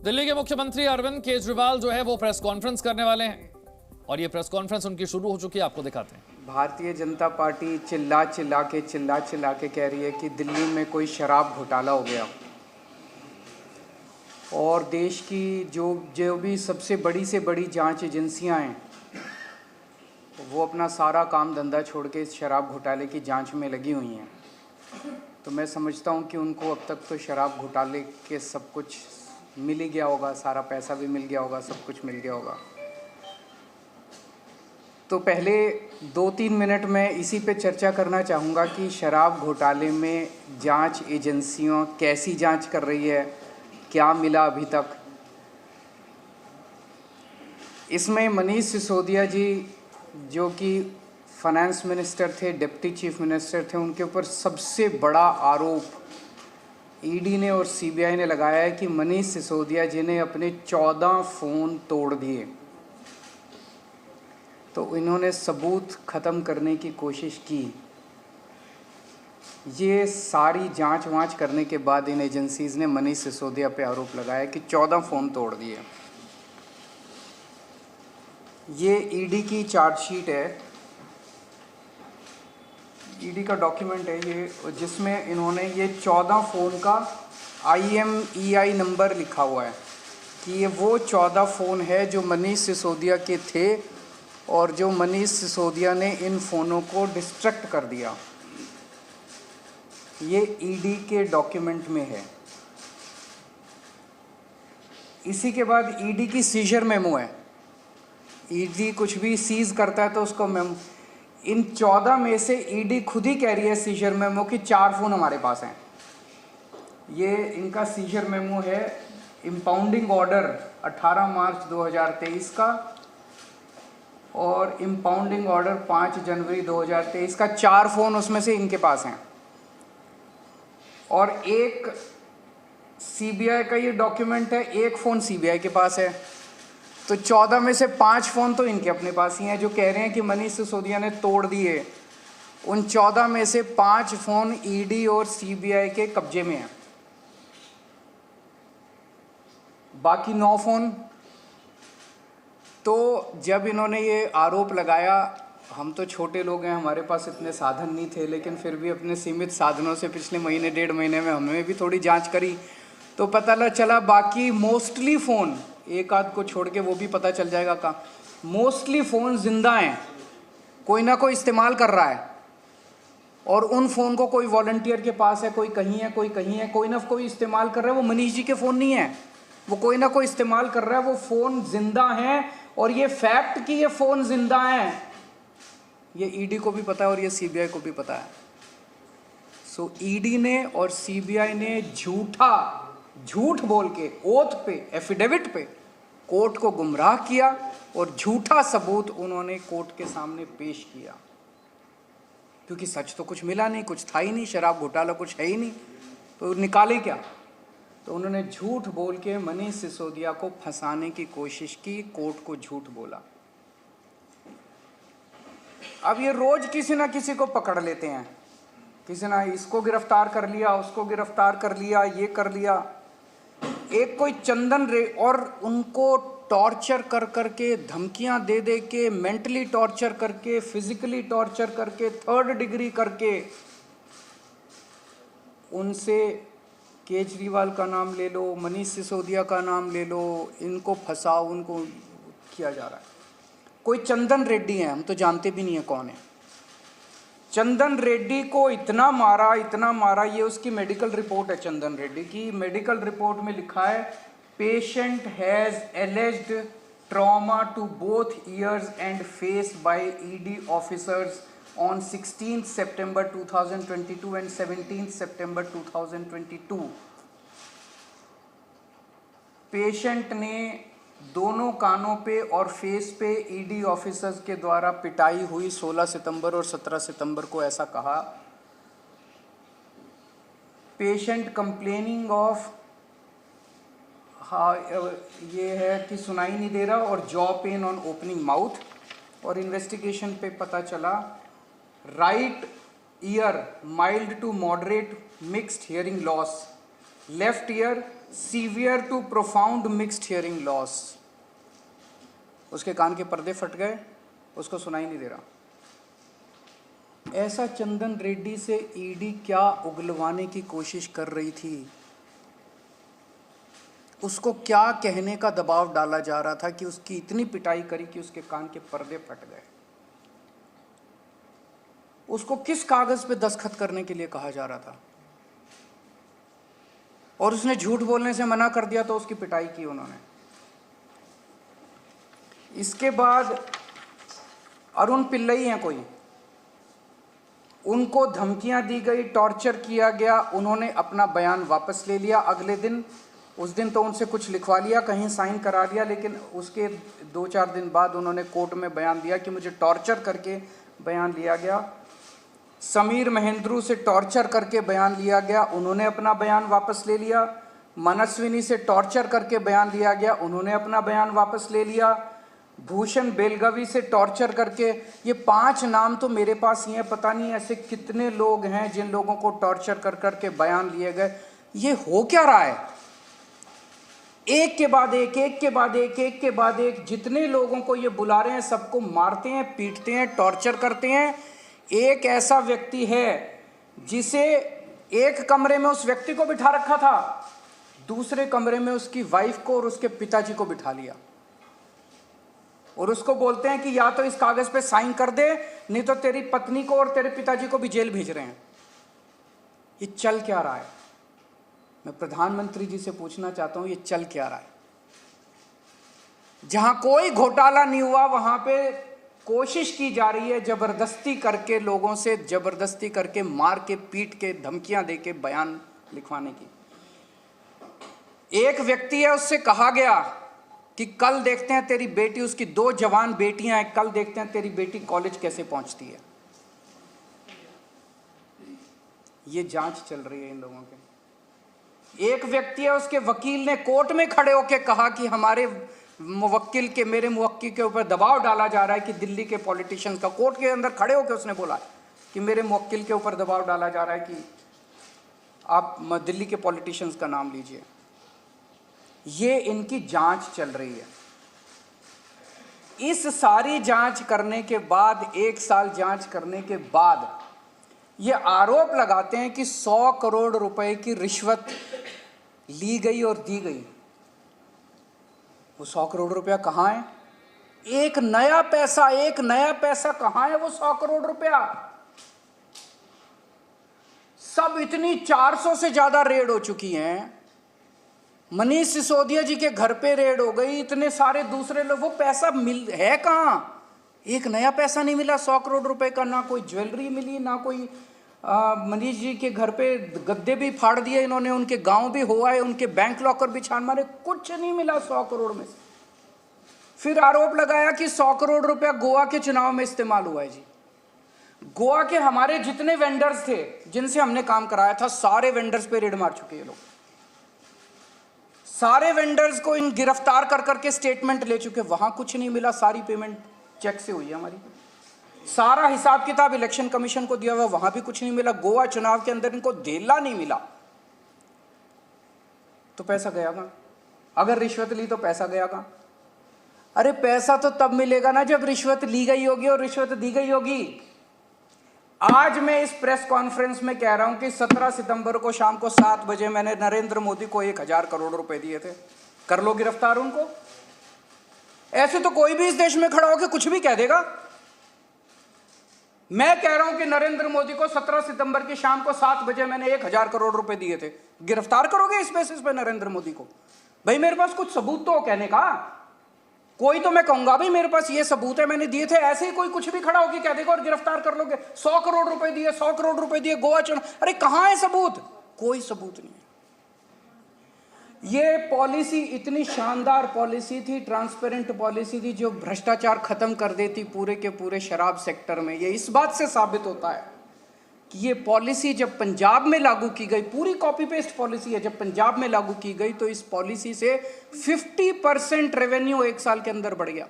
दिल्ली के मुख्यमंत्री अरविंद केजरीवाल जो है वो प्रेस कॉन्फ्रेंस करने वाले हैं और ये प्रेस कॉन्फ्रेंस उनकी शुरू हो चुकी है, आपको दिखाते हैं। भारतीय जनता पार्टी चिल्ला चिल्ला के कह रही है कि दिल्ली में कोई शराब घोटाला हो गया और देश की जो भी सबसे बड़ी से बड़ी जांच एजेंसियां हैं वो अपना सारा काम धंधा छोड़ के इस शराब घोटाले की जांच में लगी हुई हैं। तो मैं समझता हूं कि उनको अब तक तो शराब घोटाले के सब कुछ मिल ही गया होगा, सारा पैसा भी मिल गया होगा, सब कुछ मिल गया होगा। तो पहले 2-3 मिनट में इसी पे चर्चा करना चाहूँगा कि शराब घोटाले में जांच एजेंसियां कैसी जांच कर रही है, क्या मिला अभी तक। इसमें मनीष सिसोदिया जी जो कि फाइनेंस मिनिस्टर थे, डिप्टी चीफ मिनिस्टर थे, उनके ऊपर सबसे बड़ा आरोप ईडी ने और सीबीआई ने लगाया है कि मनीष सिसोदिया जी ने अपने 14 फ़ोन तोड़ दिए। तो इन्होंने सबूत ख़त्म करने की कोशिश की। ये सारी जांच वांच करने के बाद इन एजेंसीज़ ने मनीष सिसोदिया पे आरोप लगाया कि 14 फ़ोन तोड़ दिए। ये ईडी की चार्जशीट है, ईडी का डॉक्यूमेंट है ये, जिसमें इन्होंने ये 14 फ़ोन का IMEI नंबर लिखा हुआ है कि ये वो 14 फ़ोन है जो मनीष सिसोदिया के थे और जो मनीष सिसोदिया ने इन फ़ोनों को डिस्ट्रैक्ट कर दिया। ये ईडी के डॉक्यूमेंट में है। इसी के बाद ईडी की सीजर मेमो है। ईडी कुछ भी सीज करता है तो उसको मेमो, इन 14 में से ईडी खुद ही कह रही है सीजर मेमो कि 4 फ़ोन हमारे पास हैं। ये इनका सीजर मेमो है, इम्पाउंडिंग ऑर्डर 18 मार्च 2023 का और इम्पाउंडिंग ऑर्डर 5 जनवरी 2023 का। 4 फ़ोन उसमें से इनके पास हैं और एक सीबीआई का ये डॉक्यूमेंट है, एक फ़ोन सीबीआई के पास है। तो 14 में से 5 फ़ोन तो इनके अपने पास ही हैं जो कह रहे हैं कि मनीष सिसोदिया ने तोड़ दिए। उन 14 में से 5 फ़ोन ईडी और सीबीआई के कब्जे में हैं, बाकी 9 फ़ोन। तो जब इन्होंने ये आरोप लगाया, हम तो छोटे लोग हैं, हमारे पास इतने साधन नहीं थे, लेकिन फिर भी अपने सीमित साधनों से पिछले महीने 1.5 महीने में हमने भी थोड़ी जांच करी तो पता चला बाकी मोस्टली फ़ोन, एक आध को छोड़ के वो भी पता चल जाएगा कहाँ, मोस्टली फ़ोन जिंदा हैं, कोई ना कोई इस्तेमाल कर रहा है। और उन फ़ोन को कोई वॉलंटियर के पास है, कोई कहीं है, कोई कहीं है, कोई ना कोई इस्तेमाल कर रहा है। वो मनीष जी के फ़ोन नहीं है, वो कोई ना कोई इस्तेमाल कर रहा है। वो फ़ोन जिंदा हैं और ये फैक्ट कि ये फ़ोन जिंदा हैं ये ईडी को भी पता है और ये सीबीआई को भी पता है। सो ईडी ने और सीबीआई ने झूठ बोल के ओथ पे, एफिडेविट पे कोर्ट को गुमराह किया और झूठा सबूत उन्होंने कोर्ट के सामने पेश किया, क्योंकि सच तो कुछ मिला नहीं, कुछ था ही नहीं, शराब घोटाला कुछ है ही नहीं, तो निकाले क्या। तो उन्होंने झूठ बोल के मनीष सिसोदिया को फंसाने की कोशिश की, कोर्ट को झूठ बोला। अब ये रोज किसी ना किसी को पकड़ लेते हैं, किसी ना इसको गिरफ्तार कर लिया, उसको गिरफ्तार कर लिया, ये कर लिया। एक कोई चंदन रे, और उनको टॉर्चर कर करके, धमकियां दे दे के, मेंटली टॉर्चर करके, फिजिकली टॉर्चर करके, 3rd डिग्री करके, उनसे केजरीवाल का नाम ले लो, मनीष सिसोदिया का नाम ले लो, इनको फंसाओ, उनको किया जा रहा है। कोई चंदन रेड्डी है, हम तो जानते भी नहीं है कौन है। चंदन रेड्डी को इतना मारा, ये उसकी मेडिकल रिपोर्ट है। चंदन रेड्डी की मेडिकल रिपोर्ट में लिखा है, patient has alleged trauma to both ears and face by ED officers on 16th September 2022 and 17th September 2022। Patient ने दोनों कानों पे और फेस पे ईडी ऑफिसर्स के द्वारा पिटाई हुई 16 सितंबर और 17 सितंबर को, ऐसा कहा। पेशेंट कंप्लेनिंग ऑफ, ये है कि सुनाई नहीं दे रहा, और jaw pain on opening mouth. और इन्वेस्टिगेशन पे पता चला right ear mild to moderate mixed hearing loss, left ear severe to profound mixed hearing loss. उसके कान के पर्दे फट गए, उसको सुनाई नहीं दे रहा। ऐसा चंदन रेड्डी से ईडी क्या उगलवाने की कोशिश कर रही थी? उसको क्या कहने का दबाव डाला जा रहा था कि उसकी इतनी पिटाई करी कि उसके कान के पर्दे फट गए? उसको किस कागज पे दस्तखत करने के लिए कहा जा रहा था? और उसने झूठ बोलने से मना कर दिया तो उसकी पिटाई की उन्होंने। इसके बाद अरुण पिल्लई हैं कोई, उनको धमकियां दी गई, टॉर्चर किया गया, उन्होंने अपना बयान वापस ले लिया अगले दिन। उस दिन तो उनसे कुछ लिखवा लिया, कहीं साइन करा लिया, लेकिन उसके 2-4 दिन बाद उन्होंने कोर्ट में बयान दिया कि मुझे टॉर्चर करके बयान लिया गया। समीर महेंद्रू से टॉर्चर करके बयान लिया गया, उन्होंने अपना बयान वापस ले लिया। मनस्विनी से टॉर्चर करके बयान लिया गया, उन्होंने अपना बयान वापस ले लिया। भूषण बेलगवी से टॉर्चर करके, ये 5 नाम तो मेरे पास ही हैं, पता नहीं ऐसे कितने लोग हैं जिन लोगों को टॉर्चर कर करके बयान लिए गए। ये हो क्या रहा है? एक के बाद एक, एक के बाद एक, एक के बाद एक, जितने लोगों को ये बुला रहे हैं सबको मारते हैं, पीटते हैं, टॉर्चर करते हैं। एक ऐसा व्यक्ति है जिसे एक कमरे में उस व्यक्ति को बिठा रखा था, दूसरे कमरे में उसकी वाइफ को और उसके पिताजी को बिठा लिया, और उसको बोलते हैं कि या तो इस कागज पे साइन कर दे, नहीं तो तेरी पत्नी को और तेरे पिताजी को भी जेल भेज रहे हैं। ये चल क्या रहा है? मैं प्रधानमंत्री जी से पूछना चाहता हूं, ये चल क्या रहा है? जहां कोई घोटाला नहीं हुआ वहां पे कोशिश की जा रही है जबरदस्ती करके, लोगों से जबरदस्ती करके, मार के, पीट के, धमकियां दे के बयान लिखवाने की। एक व्यक्ति है, उससे कहा गया कि कल देखते हैं तेरी बेटी, उसकी 2 जवान बेटियां हैं, कल देखते हैं तेरी बेटी कॉलेज कैसे पहुंचती है। ये जांच चल रही है इन लोगों के। एक व्यक्ति है, उसके वकील ने कोर्ट में खड़े होकर कहा कि हमारे मुवक्किल के, मेरे मुवक्किल के ऊपर दबाव डाला जा रहा है कि दिल्ली के पॉलिटिशियंस का, कोर्ट के अंदर खड़े होकर उसने बोला कि मेरे मुवक्किल के ऊपर दबाव डाला जा रहा है कि आप दिल्ली के पॉलिटिशियंस का नाम लीजिए। ये इनकी जांच चल रही है। इस सारी जांच करने के बाद, 1 साल जांच करने के बाद, ये आरोप लगाते हैं कि 100 करोड़ रुपए की रिश्वत ली गई और दी गई। वो 100 करोड़ रुपया कहाँ है? एक नया पैसा कहाँ है वो 100 करोड़ रुपया? सब इतनी 400 से ज्यादा रेड हो चुकी हैं। मनीष सिसोदिया जी के घर पे रेड हो गई, इतने सारे दूसरे लोग, वो पैसा मिल है कहाँ? एक नया पैसा नहीं मिला 100 करोड़ रुपए का, ना कोई ज्वेलरी मिली, ना कोई मनीष जी के घर पे गद्दे भी फाड़ दिए इन्होंने, उनके गांव भी हुआ है, उनके बैंक लॉकर भी छान मारे, कुछ नहीं मिला 100 करोड़ में से। फिर आरोप लगाया कि 100 करोड़ रुपया गोवा के चुनाव में इस्तेमाल हुआ है। जी, गोवा के हमारे जितने वेंडर्स थे जिनसे हमने काम कराया था, सारे वेंडर्स पे रेड मार चुके हैं लोग। सारे वेंडर्स को इन गिरफ्तार कर करके स्टेटमेंट ले चुके, वहां कुछ नहीं मिला, सारी पेमेंट चेक से हुई है हमारी। सारा हिसाब किताब इलेक्शन कमीशन को दिया हुआ, वहां भी कुछ नहीं मिला। गोवा चुनाव के अंदर इनको धेला नहीं मिला, तो पैसा गया कहां? अगर रिश्वत ली तो पैसा गया कहां? अरे पैसा तो तब मिलेगा ना जब रिश्वत ली गई होगी और रिश्वत दी गई होगी। आज मैं इस प्रेस कॉन्फ्रेंस में कह रहा हूं कि 17 सितंबर को शाम को 7 बजे मैंने नरेंद्र मोदी को 1000 करोड़ रुपए दिए थे। कर लो गिरफ्तार उनको। ऐसे तो कोई भी इस देश में खड़ा होकर कुछ भी कह देगा। मैं कह रहा हूं कि नरेंद्र मोदी को 17 सितंबर की शाम को 7 बजे मैंने 1000 करोड़ रुपए दिए थे। गिरफ्तार करोगे इस बेसिस पे नरेंद्र मोदी को? भाई मेरे पास कुछ सबूत तो हो कहने का। कोई तो मैं कहूंगा भाई मेरे पास ये सबूत है, मैंने दिए थे। ऐसे ही कोई कुछ भी खड़ा होकर कह देगा और गिरफ्तार कर लोगे। 100 करोड़ रुपए दिए, 100 करोड़ रुपए दिए गोवा चुनाव। अरे कहां है सबूत? कोई सबूत नहीं है। ये पॉलिसी इतनी शानदार पॉलिसी थी, ट्रांसपेरेंट पॉलिसी थी, जो भ्रष्टाचार खत्म कर देती पूरे के पूरे शराब सेक्टर में। ये इस बात से साबित होता है कि ये पॉलिसी जब पंजाब में लागू की गई, पूरी कॉपी पेस्ट पॉलिसी है, जब पंजाब में लागू की गई तो इस पॉलिसी से 50% रेवेन्यू 1 साल के अंदर बढ़ गया।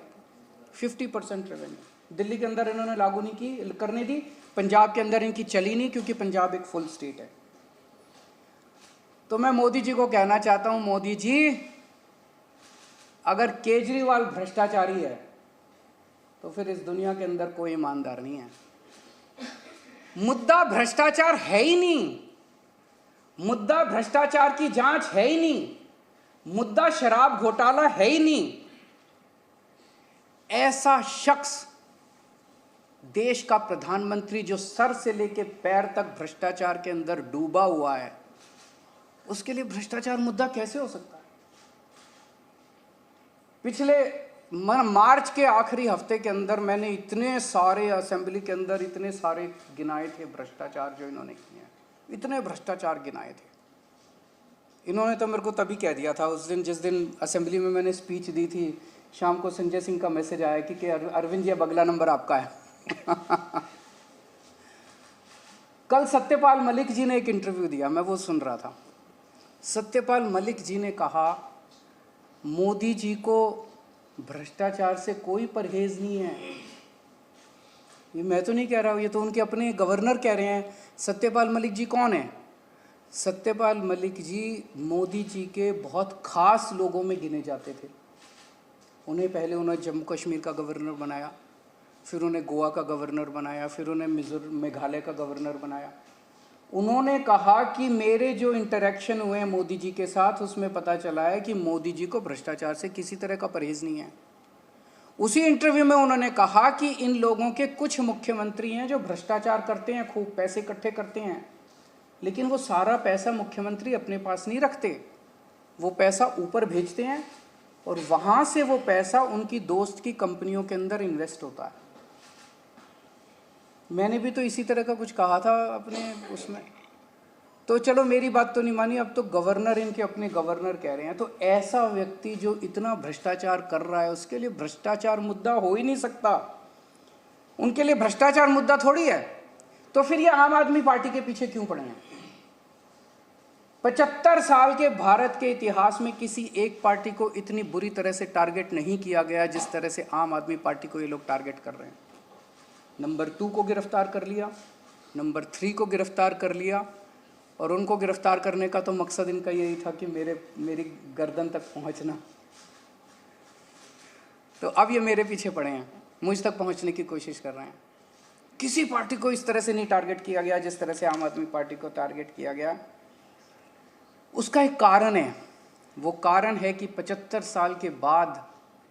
50% रेवेन्यू दिल्ली के अंदर इन्होंने लागू नहीं की, करने दी। पंजाब के अंदर इनकी चली नहीं, क्योंकि पंजाब एक फुल स्टेट है। तो मैं मोदी जी को कहना चाहता हूं, मोदी जी, अगर केजरीवाल भ्रष्टाचारी है तो फिर इस दुनिया के अंदर कोई ईमानदार नहीं है। मुद्दा भ्रष्टाचार है ही नहीं, मुद्दा भ्रष्टाचार की जांच है ही नहीं, मुद्दा शराब घोटाला है ही नहीं। ऐसा शख्स, देश का प्रधानमंत्री जो सर से लेकर पैर तक भ्रष्टाचार के अंदर डूबा हुआ है, उसके लिए भ्रष्टाचार मुद्दा कैसे हो सकता है? पिछले मार्च के आखिरी हफ्ते के अंदर मैंने इतने सारे असेंबली के अंदर इतने सारे गिनाए थे भ्रष्टाचार जो इन्होंने किए हैं, इतने भ्रष्टाचार गिनाए थे। इन्होंने तो मेरे को तभी कह दिया था उस दिन, जिस दिन असेंबली में मैंने स्पीच दी थी, शाम को संजय सिंह का मैसेज आया कि अरविंद जी अब अगला नंबर आपका है। कल सत्यपाल मलिक जी ने एक इंटरव्यू दिया, मैं वो सुन रहा था। सत्यपाल मलिक जी ने कहा मोदी जी को भ्रष्टाचार से कोई परहेज नहीं है। ये मैं तो नहीं कह रहा हूँ, ये तो उनके अपने गवर्नर कह रहे हैं। सत्यपाल मलिक जी कौन है? सत्यपाल मलिक जी मोदी जी के बहुत खास लोगों में गिने जाते थे। उन्हें पहले उन्होंने जम्मू कश्मीर का गवर्नर बनाया, फिर उन्हें गोवा का गवर्नर बनाया, फिर उन्हें मेघालय का गवर्नर बनाया। उन्होंने कहा कि मेरे जो इंटरेक्शन हुए मोदी जी के साथ, उसमें पता चला है कि मोदी जी को भ्रष्टाचार से किसी तरह का परहेज नहीं है। उसी इंटरव्यू में उन्होंने कहा कि इन लोगों के कुछ मुख्यमंत्री हैं जो भ्रष्टाचार करते हैं, खूब पैसे इकट्ठे करते हैं, लेकिन वो सारा पैसा मुख्यमंत्री अपने पास नहीं रखते, वो पैसा ऊपर भेजते हैं और वहाँ से वो पैसा उनकी दोस्त की कंपनियों के अंदर इन्वेस्ट होता है। मैंने भी तो इसी तरह का कुछ कहा था अपने उसमें। तो चलो मेरी बात तो नहीं मानी, अब तो गवर्नर इनके अपने गवर्नर कह रहे हैं। तो ऐसा व्यक्ति जो इतना भ्रष्टाचार कर रहा है, उसके लिए भ्रष्टाचार मुद्दा हो ही नहीं सकता। उनके लिए भ्रष्टाचार मुद्दा थोड़ी है। तो फिर ये आम आदमी पार्टी के पीछे क्यों पड़े हैं? 75 साल के भारत के इतिहास में किसी एक पार्टी को इतनी बुरी तरह से टारगेट नहीं किया गया जिस तरह से आम आदमी पार्टी को ये लोग टारगेट कर रहे हैं। नंबर 2 को गिरफ्तार कर लिया, नंबर 3 को गिरफ्तार कर लिया, और उनको गिरफ्तार करने का तो मकसद इनका यही था कि मेरी गर्दन तक पहुंचना। तो अब ये मेरे पीछे पड़े हैं, मुझ तक पहुंचने की कोशिश कर रहे हैं। किसी पार्टी को इस तरह से नहीं टारगेट किया गया जिस तरह से आम आदमी पार्टी को टारगेट किया गया। उसका एक कारण है, वो कारण है कि 75 साल के बाद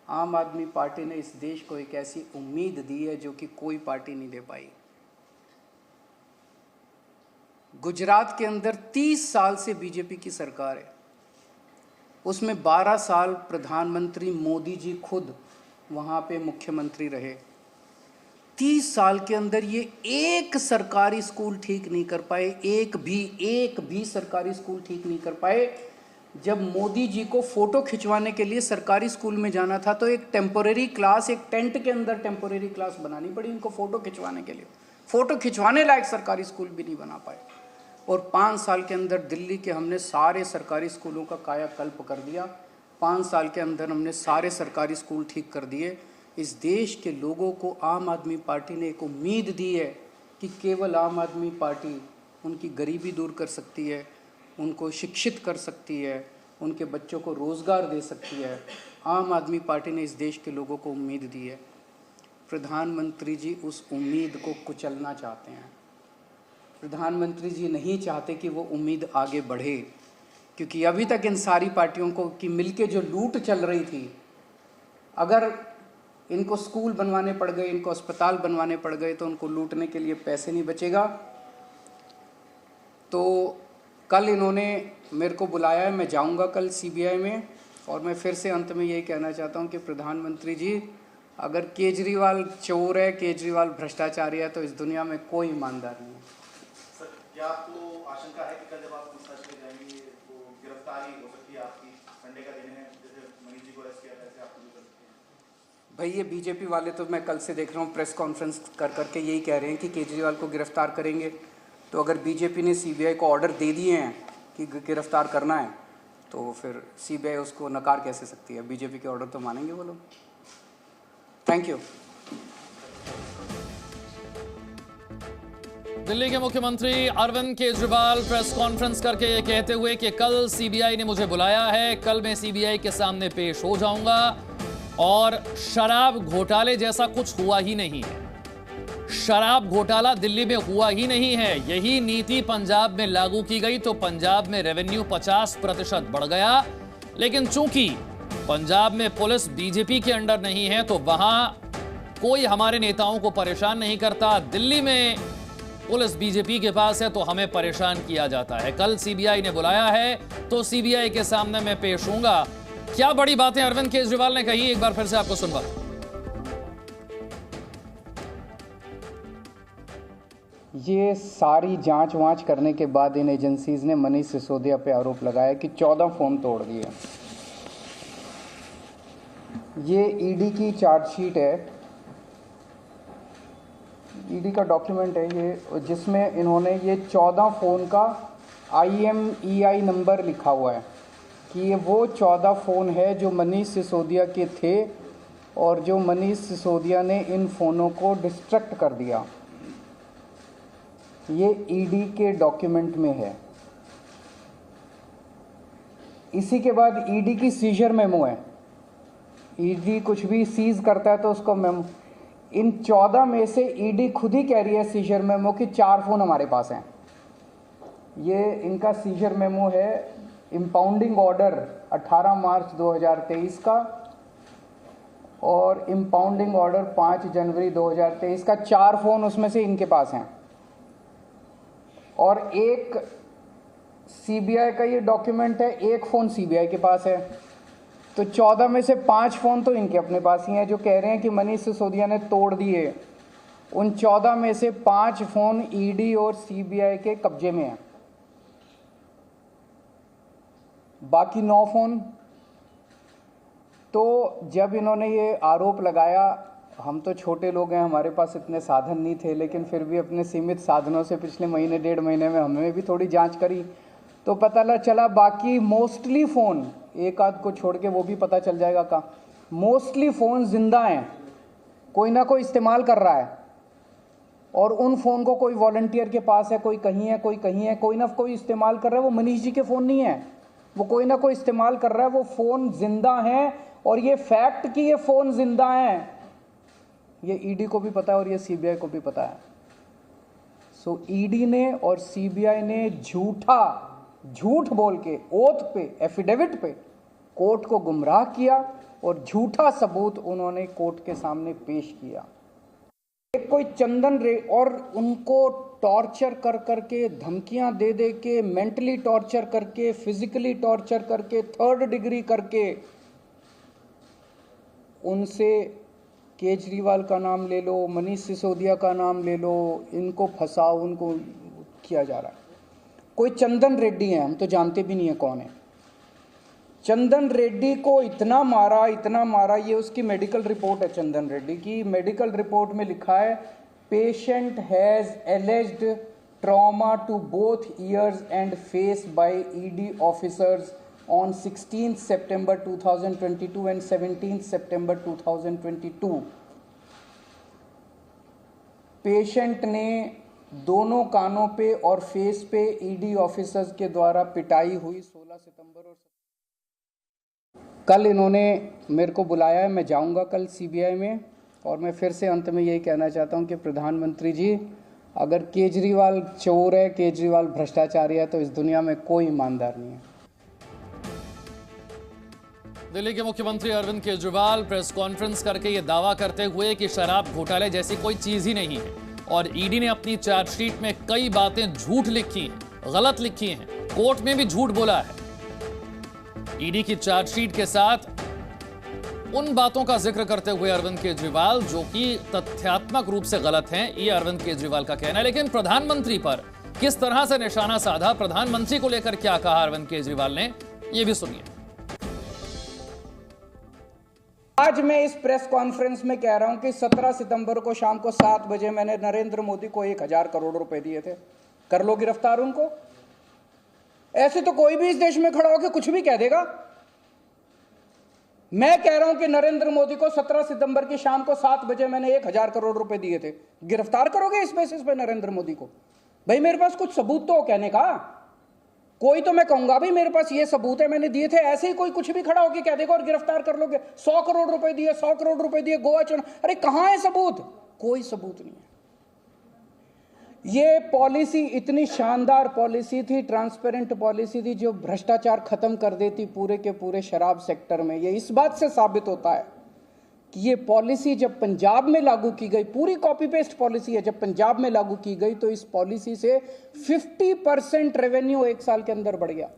आम आदमी पार्टी ने इस देश को एक ऐसी उम्मीद दी है जो कि कोई पार्टी नहीं दे पाई। गुजरात के अंदर 30 साल से बीजेपी की सरकार है, उसमें 12 साल प्रधानमंत्री मोदी जी खुद वहाँ पे मुख्यमंत्री रहे। 30 साल के अंदर ये एक सरकारी स्कूल ठीक नहीं कर पाए, एक भी सरकारी स्कूल ठीक नहीं कर पाए। जब मोदी जी को फोटो खिंचवाने के लिए सरकारी स्कूल में जाना था तो एक टेम्पोरेरी क्लास, एक टेंट के अंदर टेम्पोरेरी क्लास बनानी पड़ी उनको फोटो खिंचवाने के लिए। फोटो खिंचवाने लायक सरकारी स्कूल भी नहीं बना पाए। और 5 साल के अंदर दिल्ली के हमने सारे सरकारी स्कूलों का कायाकल्प कर दिया। 5 साल के अंदर हमने सारे सरकारी स्कूल ठीक कर दिए। इस देश के लोगों को आम आदमी पार्टी ने एक उम्मीद दी है कि केवल आम आदमी पार्टी उनकी गरीबी दूर कर सकती है, उनको शिक्षित कर सकती है, उनके बच्चों को रोज़गार दे सकती है। आम आदमी पार्टी ने इस देश के लोगों को उम्मीद दी है। प्रधानमंत्री जी उस उम्मीद को कुचलना चाहते हैं। प्रधानमंत्री जी नहीं चाहते कि वो उम्मीद आगे बढ़े, क्योंकि अभी तक इन सारी पार्टियों को कि मिलके जो लूट चल रही थी, अगर इनको स्कूल बनवाने पड़ गए, इनको अस्पताल बनवाने पड़ गए, तो उनको लूटने के लिए पैसे नहीं बचेगा। तो कल इन्होंने मेरे को बुलाया है, मैं जाऊंगा कल सीबीआई में। और मैं फिर से अंत में यही कहना चाहता हूं कि प्रधानमंत्री जी, अगर केजरीवाल चोर है, केजरीवाल भ्रष्टाचारी है, तो इस दुनिया में कोई ईमानदार नहीं है। सर, क्या आपको आशंका है कि कल जब आप पूछताछ में जाएंगे तो गिरफ्तारी हो सकती है आपकी? संडे का दिन है, जैसे मनीष जी को अरेस्ट किया वैसे आप भी कर सकते हैं? भाई ये बीजेपी वाले तो मैं कल से देख रहा हूँ प्रेस कॉन्फ्रेंस कर करके यही कह रहे हैं कि केजरीवाल को गिरफ्तार करेंगे। तो अगर बीजेपी ने सीबीआई को ऑर्डर दे दिए हैं कि गिरफ्तार करना है, तो फिर सीबीआई उसको नकार कैसे सकती है? बीजेपी के ऑर्डर तो मानेंगे वो लोग। Thank you. दिल्ली के मुख्यमंत्री अरविंद केजरीवाल प्रेस कॉन्फ्रेंस करके ये कहते हुए कि कल सीबीआई ने मुझे बुलाया है, कल मैं सीबीआई के सामने पेश हो जाऊंगा और शराब घोटाले जैसा कुछ हुआ ही नहीं है। शराब घोटाला दिल्ली में हुआ ही नहीं है। यही नीति पंजाब में लागू की गई तो पंजाब में रेवेन्यू 50% बढ़ गया, लेकिन चूंकि पंजाब में पुलिस बीजेपी के अंडर नहीं है तो वहां कोई हमारे नेताओं को परेशान नहीं करता। दिल्ली में पुलिस बीजेपी के पास है तो हमें परेशान किया जाता है। कल सीबीआई ने बुलाया है तो सीबीआई के सामने मैं पेश होऊंगा। क्या बड़ी बातें अरविंद केजरीवाल ने कही, एक बार फिर से आपको सुनवा। ये सारी जांच वांच करने के बाद इन एजेंसीज ने मनीष सिसोदिया पे आरोप लगाया कि 14 फोन तोड़ दिए। ये ईडी की चार्जशीट है, ईडी का डॉक्यूमेंट है ये, जिसमें इन्होंने ये 14 फ़ोन का IMEI नंबर लिखा हुआ है कि ये वो 14 फ़ोन है जो मनीष सिसोदिया के थे और जो मनीष सिसोदिया ने इन फ़ोनों को डिस्ट्रक्ट कर दिया। ये ईडी के डॉक्यूमेंट में है। इसी के बाद ईडी की सीजर मेमो है। ईडी कुछ भी सीज करता है तो उसको मेमो, इन 14 में से ईडी खुद ही कह रही है सीजर मेमो कि 4 फ़ोन हमारे पास हैं। ये इनका सीजर मेमो है, इम्पाउंडिंग ऑर्डर 18 मार्च 2023 का और इम्पाउंडिंग ऑर्डर 5 जनवरी 2023 का। 4 फ़ोन उसमें से इनके पास हैं और एक सीबीआई का ये डॉक्यूमेंट है, एक फ़ोन सीबीआई के पास है। तो 14 में से 5 फ़ोन तो इनके अपने पास ही हैं जो कह रहे हैं कि मनीष सिसोदिया ने तोड़ दिए। उन 14 में से 5 फ़ोन ईडी और सीबीआई के कब्जे में हैं, बाकी 9 फ़ोन। तो जब इन्होंने ये आरोप लगाया, हम तो छोटे लोग हैं, हमारे पास इतने साधन नहीं थे, लेकिन फिर भी अपने सीमित साधनों से पिछले महीने 1.5 महीने में हमने भी थोड़ी जांच करी तो पता चला बाकी मोस्टली फ़ोन, एक आध को छोड़ के वो भी पता चल जाएगा कहाँ, मोस्टली फ़ोन जिंदा हैं, कोई ना कोई इस्तेमाल कर रहा है। और उन फ़ोन को कोई वॉलंटियर के पास है, कोई कहीं है, कोई कहीं है, कोई ना कोई इस्तेमाल कर रहा है। वो मनीष जी के फ़ोन नहीं है, वो कोई ना कोई इस्तेमाल कर रहा है। वो फ़ोन जिंदा हैं और ये फैक्ट कि ये फ़ोन जिंदा हैं ये ईडी को भी पता है और ये सीबीआई को भी पता है। सो ईडी ने और सीबीआई ने झूठ बोल के ओथ पे, एफिडेविट पे कोर्ट को गुमराह किया और झूठा सबूत उन्होंने कोर्ट के सामने पेश किया। एक कोई चंदन रे और उनको टॉर्चर कर करके, धमकियां दे दे के, मेंटली टॉर्चर करके, फिजिकली टॉर्चर करके, 3rd डिग्री करके उनसे केजरीवाल का नाम ले लो, मनीष सिसोदिया का नाम ले लो, इनको फंसाओ, उनको किया जा रहा है। कोई चंदन रेड्डी है, हम तो जानते भी नहीं है कौन है। चंदन रेड्डी को इतना मारा, ये उसकी मेडिकल रिपोर्ट है। चंदन रेड्डी की मेडिकल रिपोर्ट में लिखा है patient has alleged trauma to both ears and face by ED officers on 16th September 2022 and 17th September 2022। Patient ने दोनों कानों पे और फेस पे ईडी ऑफिसर्स के द्वारा पिटाई हुई 16 सितंबर और कल इन्होंने मेरे को बुलाया है। मैं जाऊंगा कल सीबीआई में और मैं फिर से अंत में यही कहना चाहता हूं कि प्रधानमंत्री जी, अगर केजरीवाल चोर है, केजरीवाल भ्रष्टाचारी है तो इस दुनिया में कोई ईमानदार नहीं है। दिल्ली के मुख्यमंत्री अरविंद केजरीवाल प्रेस कॉन्फ्रेंस करके ये दावा करते हुए कि शराब घोटाले जैसी कोई चीज ही नहीं है और ईडी ने अपनी चार्जशीट में कई बातें झूठ लिखी हैं, गलत लिखी हैं, कोर्ट में भी झूठ बोला है। ईडी की चार्जशीट के साथ उन बातों का जिक्र करते हुए अरविंद केजरीवाल जो कि तथ्यात्मक रूप से गलत हैं, ये अरविंद केजरीवाल का कहना है। लेकिन प्रधानमंत्री पर किस तरह से निशाना साधा, प्रधानमंत्री को लेकर क्या कहा अरविंद केजरीवाल ने, ये भी सुनिए। आज मैं इस प्रेस कॉन्फ्रेंस में कह रहा हूं कि 17 सितंबर को शाम को 7 बजे मैंने नरेंद्र मोदी को 1000 करोड़ रुपए दिए थे। कर लो गिरफ्तार उनको। ऐसे तो कोई भी इस देश में खड़ा होकर कुछ भी कह देगा। मैं कह रहा हूं कि नरेंद्र मोदी को 17 सितंबर की शाम को 7 बजे मैंने 1000 करोड़ रुपए दिए थे। गिरफ्तार करोगे इस बेसिस पे नरेंद्र मोदी को? भाई मेरे पास कुछ सबूत तो हो कहने का, कोई तो मैं कहूंगा भाई मेरे पास ये सबूत है, मैंने दिए थे। ऐसे ही कोई कुछ भी खड़ा होकर कह देगा और गिरफ्तार कर लोगे, 100 करोड़ रुपए दिए, 100 करोड़ रुपए दिए गोवा चुनाव। अरे कहां है सबूत? कोई सबूत नहीं है। ये पॉलिसी इतनी शानदार पॉलिसी थी, ट्रांसपेरेंट पॉलिसी थी, जो भ्रष्टाचार खत्म कर देती पूरे के पूरे शराब सेक्टर में। ये इस बात से साबित होता है कि ये पॉलिसी जब पंजाब में लागू की गई, पूरी कॉपी पेस्ट पॉलिसी है, जब पंजाब में लागू की गई तो इस पॉलिसी से 50% रेवेन्यू एक साल के अंदर बढ़ गया।